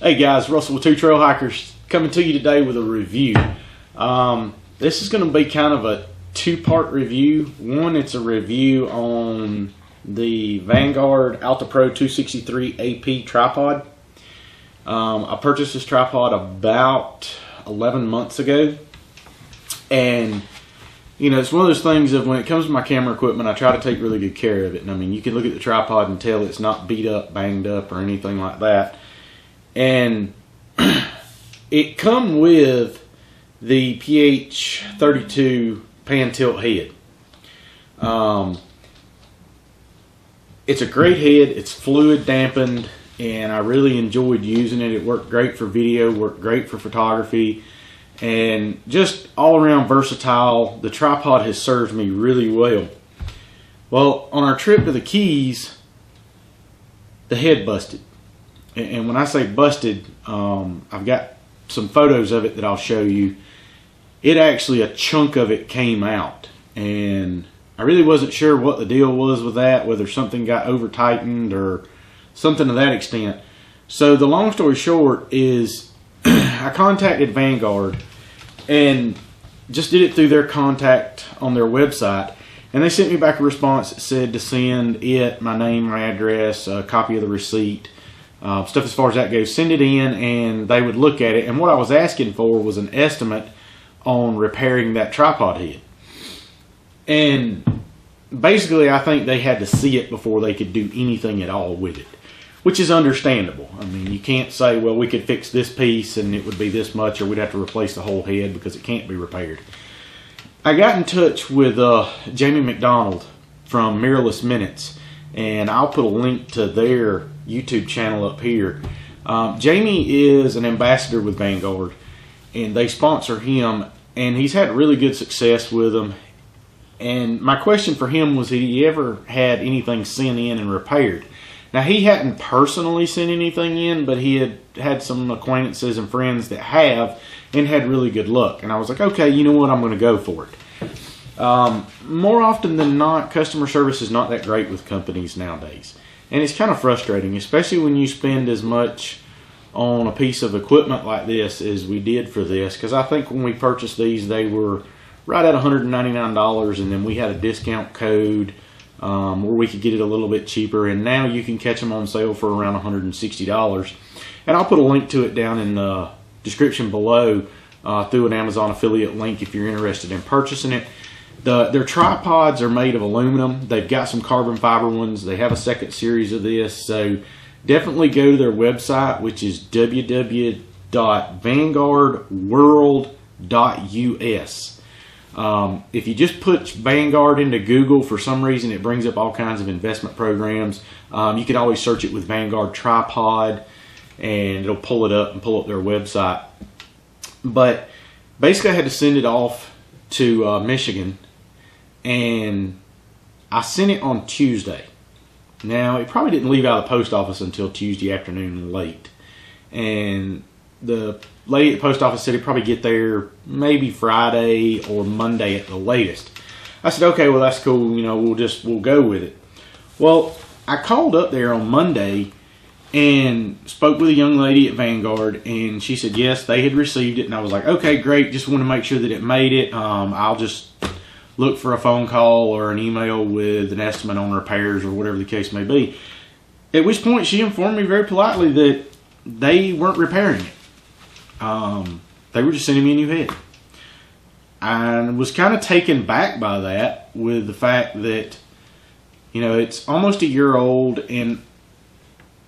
Hey guys, Russell with Two Trail Hikers coming to you today with a review. This is going to be kind of a two-part review. One, it's a review on the Vanguard Alta Pro 263 AP tripod. I purchased this tripod about 11 months ago, and you know, it's one of those things of when it comes to my camera equipment, I try to take really good care of it. And I mean, you can look at the tripod and tell it's not beat up, banged up, or anything like that. And it come with the PH32 pan tilt head. It's a great head. It's fluid dampened, and I really enjoyed using it. It worked great for video, worked great for photography, and just all around versatile. The tripod has served me really well. Well, on our trip to the Keys, the head busted. And when I say busted, I've got some photos of it that I'll show you. It actually, a chunk of it came out, and I really wasn't sure what the deal was with that, whether something got over tightened or something to that extent. So the long story short is I contacted Vanguard and just did it through their contact on their website, and they sent me back a response that said to send it, my name, my address, a copy of the receipt, stuff as far as that goes. Send it in and they would look at it, and what I was asking for was an estimate on repairing that tripod head. And basically I think they had to see it before they could do anything at all with it, which is understandable. I mean, you can't say, well, we could fix this piece and it would be this much, or we'd have to replace the whole head, because it can't be repaired. I got in touch with Jamie McDonald from Mirrorless Minutes, and I'll put a link to their YouTube channel up here. Jamie is an ambassador with Vanguard, and they sponsor him, and he's had really good success with them. And my question for him was, had he ever had anything sent in and repaired? Now, he hadn't personally sent anything in, but he had had some acquaintances and friends that have, and had really good luck. And I was like, okay, you know what, I'm going to go for it. More often than not, customer service is not that great with companies nowadays. And it's kind of frustrating, especially when you spend as much on a piece of equipment like this as we did for this. Because I think when we purchased these, they were right at $199, and then we had a discount code where we could get it a little bit cheaper, and now you can catch them on sale for around $160. And I'll put a link to it down in the description below through an Amazon affiliate link if you're interested in purchasing it. Their tripods are made of aluminum. They've got some carbon fiber ones. They have a second series of this, so definitely go to their website, which is www.vanguardworld.us. If you just put Vanguard into Google, for some reason it brings up all kinds of investment programs. You can always search it with Vanguard tripod, and it'll pull it up and pull up their website. But basically I had to send it off to Michigan, and I sent it on Tuesday. Now, it probably didn't leave out of the post office until Tuesday afternoon late, and the lady at the post office said it'd probably get there maybe Friday or Monday at the latest. I said, okay, well, that's cool, you know, we'll go with it. Well, I called up there on Monday and spoke with a young lady at Vanguard, and she said yes, they had received it. And I was like, okay, great, just want to make sure that it made it. I'll just look for a phone call or an email with an estimate on repairs or whatever the case may be. At which point she informed me very politely that they weren't repairing it. They were just sending me a new head. I was kind of taken back by that, with the fact that, you know, it's almost a year old, and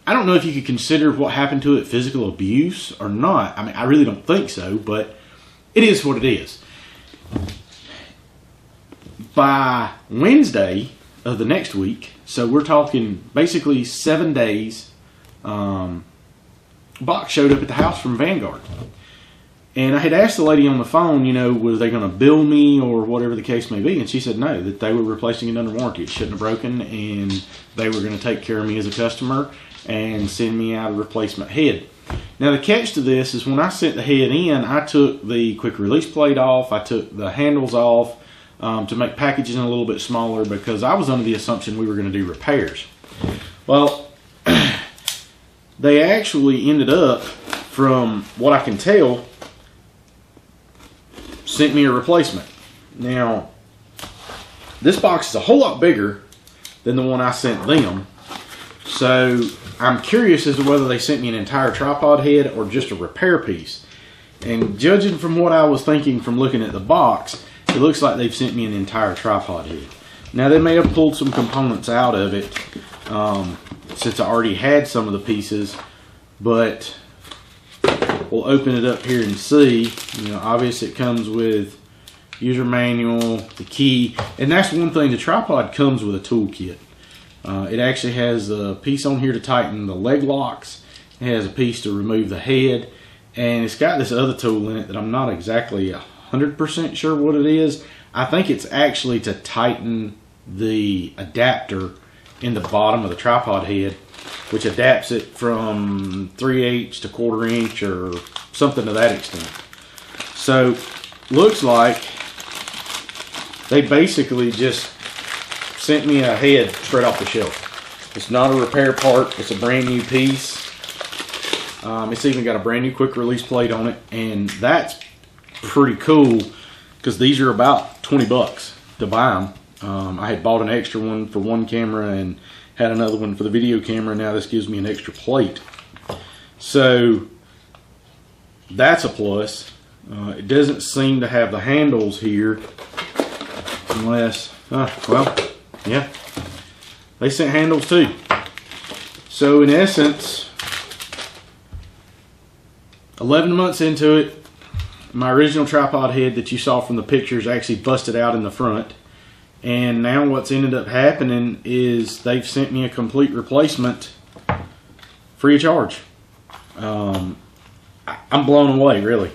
I don't know if you could consider what happened to it physical abuse or not. I mean, I really don't think so, but it is what it is. By Wednesday of the next week, so we're talking basically 7 days, box showed up at the house from Vanguard. And I had asked the lady on the phone, you know, was they going to bill me or whatever the case may be, and she said no, that they were replacing it under warranty. It shouldn't have broken, and they were going to take care of me as a customer and send me out a replacement head. Now, the catch to this is when I sent the head in, I took the quick release plate off, I took the handles off to make packaging a little bit smaller, because I was under the assumption we were going to do repairs. Well, they actually ended up from what I can tell, sent me a replacement. Now, this box is a whole lot bigger than the one I sent them. So I'm curious as to whether they sent me an entire tripod head or just a repair piece. And judging from what I was thinking from looking at the box, it looks like they've sent me an entire tripod head. Now, they may have pulled some components out of it since I already had some of the pieces, but we'll open it up here and see. You know, obviously it comes with user manual, the key, and that's one thing. The tripod comes with a toolkit. It actually has a piece on here to tighten the leg locks. It has a piece to remove the head, and it's got this other tool in it that I'm not exactly 100% sure what it is. I think it's actually to tighten the adapter in the bottom of the tripod head, which adapts it from 3/8 to 1/4 inch or something to that extent. So looks like they basically just sent me a head straight off the shelf. It's not a repair part, it's a brand new piece. It's even got a brand new quick release plate on it, and that's pretty cool because these are about 20 bucks to buy them. I had bought an extra one for one camera and had another one for the video camera. Now this gives me an extra plate. So that's a plus. It doesn't seem to have the handles here unless, well, yeah, they sent handles too. So in essence, 11 months into it, my original tripod head that you saw from the pictures actually busted out in the front. And now what's ended up happening is they've sent me a complete replacement free of charge. I'm blown away, really.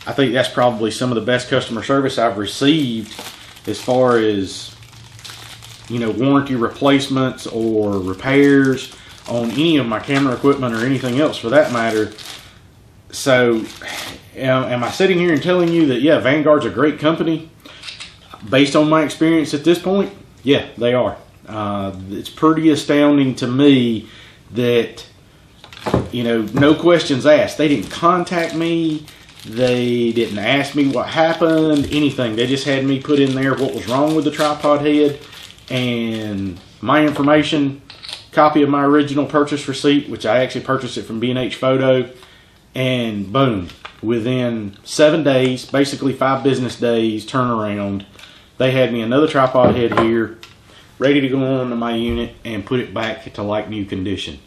I think that's probably some of the best customer service I've received as far as, you know, warranty replacements or repairs on any of my camera equipment or anything else for that matter. So am I sitting here and telling you that, yeah, Vanguard's a great company? Based on my experience at this point, yeah, they are. It's pretty astounding to me that, you know, no questions asked. They didn't contact me. They didn't ask me what happened, anything. They just had me put in there what was wrong with the tripod head and my information, copy of my original purchase receipt, which I actually purchased it from B&H Photo, and boom, within 7 days, basically 5 business days turnaround, they had me another tripod head here, ready to go on to my unit and put it back to like new condition.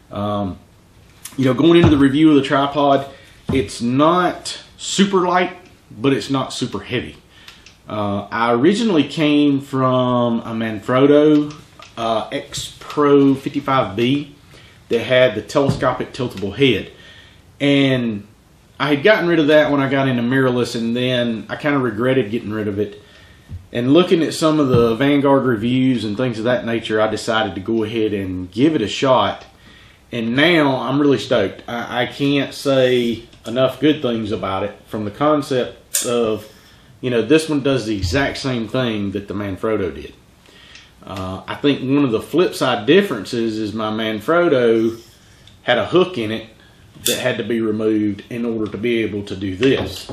You know, going into the review of the tripod, it's not super light, but it's not super heavy. I originally came from a Manfrotto X Pro 55B that had the telescopic tiltable head. And I had gotten rid of that when I got into mirrorless, and then I kind of regretted getting rid of it. And looking at some of the Vanguard reviews and things of that nature, I decided to go ahead and give it a shot. And now I'm really stoked. I can't say enough good things about it, from the concept of, you know, this one does the exact same thing that the Manfrotto did. I think one of the flip side differences is my Manfrotto had a hook in it that had to be removed in order to be able to do this.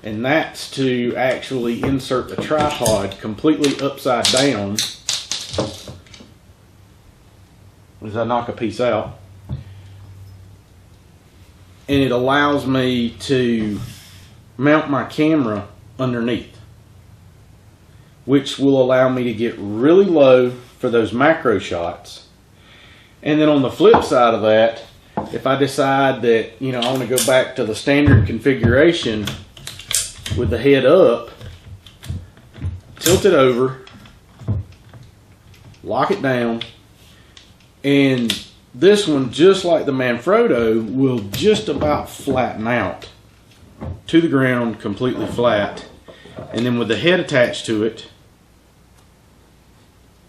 And that's to actually insert the tripod completely upside down as I knock a piece out. And it allows me to mount my camera underneath, which will allow me to get really low for those macro shots. And then on the flip side of that, if I decide that, you know, I want to go back to the standard configuration with the head up, tilt it over, lock it down, and this one, just like the Manfrotto, will just about flatten out to the ground completely flat. And then with the head attached to it,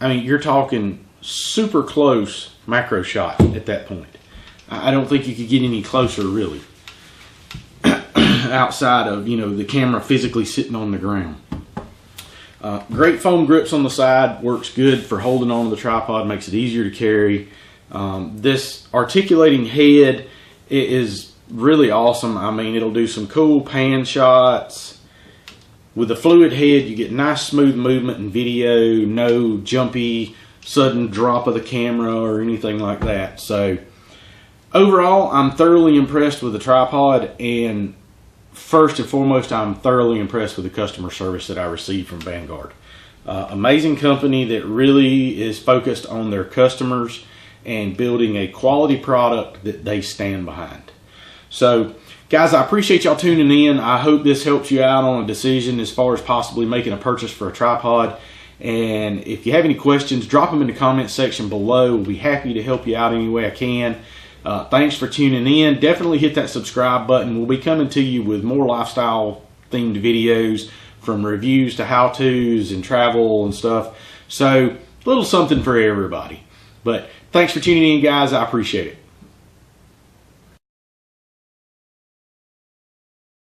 I mean, you're talking super close macro shot at that point. I don't think you could get any closer, really, outside of, you know, the camera physically sitting on the ground. Great foam grips on the side, works good for holding on to the tripod, makes it easier to carry. This articulating head is really awesome. I mean, it'll do some cool pan shots. With the fluid head, you get nice smooth movement in video, no jumpy sudden drop of the camera or anything like that. So overall, I'm thoroughly impressed with the tripod, and first and foremost, I'm thoroughly impressed with the customer service that I received from Vanguard. Amazing company that really is focused on their customers and building a quality product that they stand behind. So guys, I appreciate y'all tuning in. I hope this helps you out on a decision as far as possibly making a purchase for a tripod. And if you have any questions, drop them in the comment section below. We'll be happy to help you out any way I can. Thanks for tuning in. Definitely hit that subscribe button. We'll be coming to you with more lifestyle themed videos, from reviews to how-tos and travel and stuff. So a little something for everybody. But thanks for tuning in, guys. I appreciate it.